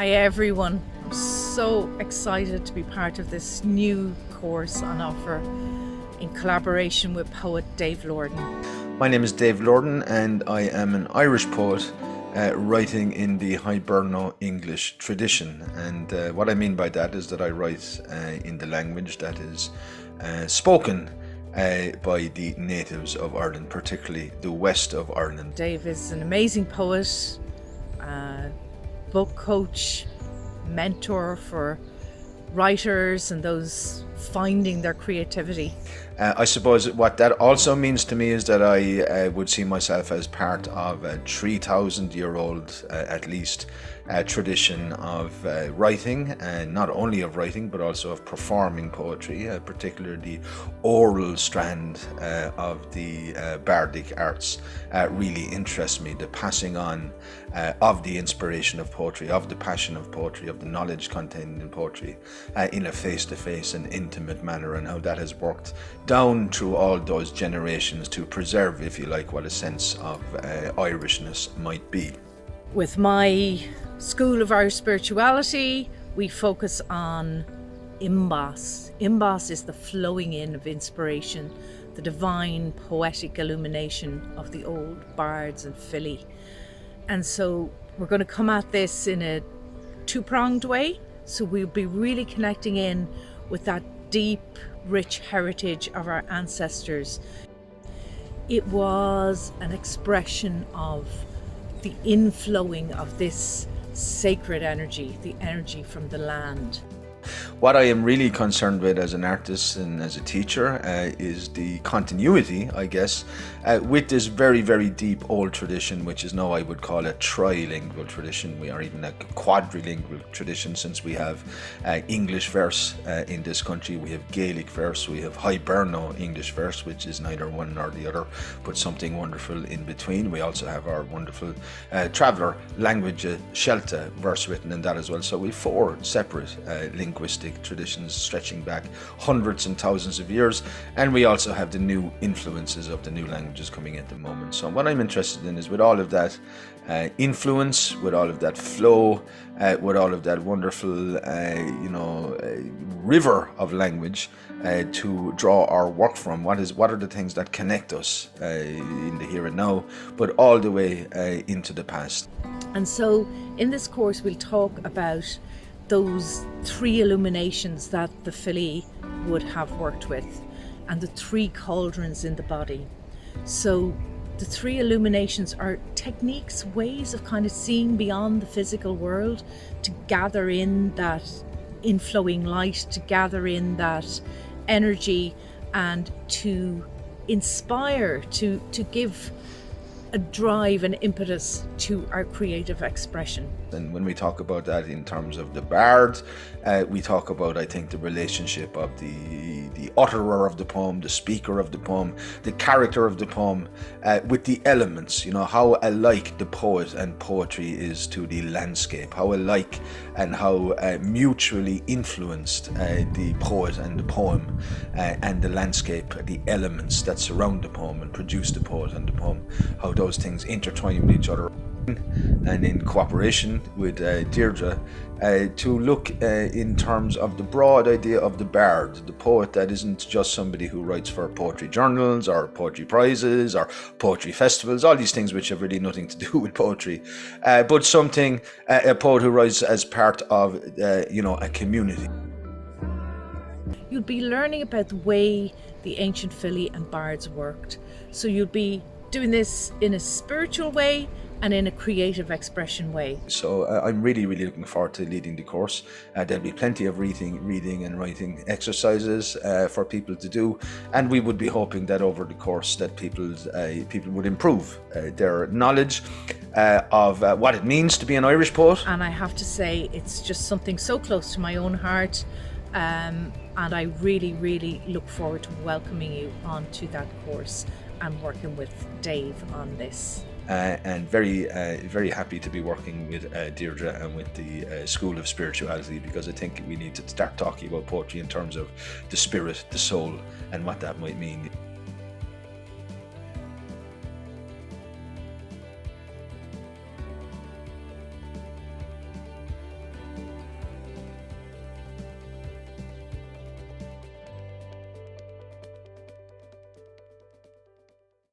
Hi everyone, I'm so excited to be part of this new course on offer in collaboration with poet Dave Lordan. My name is Dave Lordan and I am an Irish poet writing in the Hiberno English tradition, and what I mean by that is that I write in the language that is spoken by the natives of Ireland, particularly the west of Ireland. Dave is an amazing poet, book coach, mentor for writers and those finding their creativity. I suppose what that also means to me is that I would see myself as part of a 3,000-year-old at least tradition of writing, and not only of writing but also of performing poetry, particularly the oral strand of the Bardic Arts really interests me. The passing on of the inspiration of poetry, of the passion of poetry, of the knowledge contained in poetry in a face-to-face and intimate manner, and how that has worked down through all those generations to preserve, if you like, what a sense of Irishness might be. With my School of Irish Spirituality, we focus on imbos. Imbos is the flowing in of inspiration, the divine poetic illumination of the old bards and filly. And so we're going to come at this in a two-pronged way. So we'll be really connecting in with that deep, rich heritage of our ancestors. It was an expression of the inflowing of this sacred energy, the energy from the land. What I am really concerned with as an artist and as a teacher is the continuity, I guess, with this very, very deep old tradition, which is now I would call a trilingual tradition. We are even a quadrilingual tradition, since we have English verse in this country, we have Gaelic verse, we have Hiberno English verse, which is neither one nor the other, but something wonderful in between. We also have our wonderful traveller language, Shelta verse written in that as well. So we have four separate linguistic traditions stretching back hundreds and thousands of years, and we also have the new influences of the new languages coming at the moment. So what I'm interested in is, with all of that influence, with all of that flow, with all of that wonderful river of language to draw our work from. What are the things that connect us in the here and now, but all the way into the past. And so in this course we'll talk about those three illuminations that the Fili would have worked with, and the three cauldrons in the body. So the three illuminations are techniques, ways of kind of seeing beyond the physical world, to gather in that inflowing light, to gather in that energy, and to inspire, to give a drive and impetus to our creative expression. And when we talk about that in terms of the bard, we talk about, I think, the relationship of the utterer of the poem, the speaker of the poem, the character of the poem, with the elements. You know, how alike the poet and poetry is to the landscape, how alike and how mutually influenced the poet and the poem and the landscape, the elements that surround the poem and produce the poet and the poem, how those things intertwine with each other. And in cooperation with Deirdre, to look in terms of the broad idea of the bard, the poet that isn't just somebody who writes for poetry journals or poetry prizes or poetry festivals, all these things which have really nothing to do with poetry, but something, a poet who writes as part of a community. You'll be learning about the way the ancient Fili and bards worked. So you'll be doing this in a spiritual way and in a creative expression way. So I'm really, really looking forward to leading the course. There'll be plenty of reading and writing exercises for people to do, and we would be hoping that over the course that people would improve their knowledge of what it means to be an Irish poet. And I have to say, it's just something so close to my own heart, and I really, really look forward to welcoming you onto that course and working with Dave on this. And very, very happy to be working with Deirdre and with the School of Spirituality, because I think we need to start talking about poetry in terms of the spirit, the soul, and what that might mean.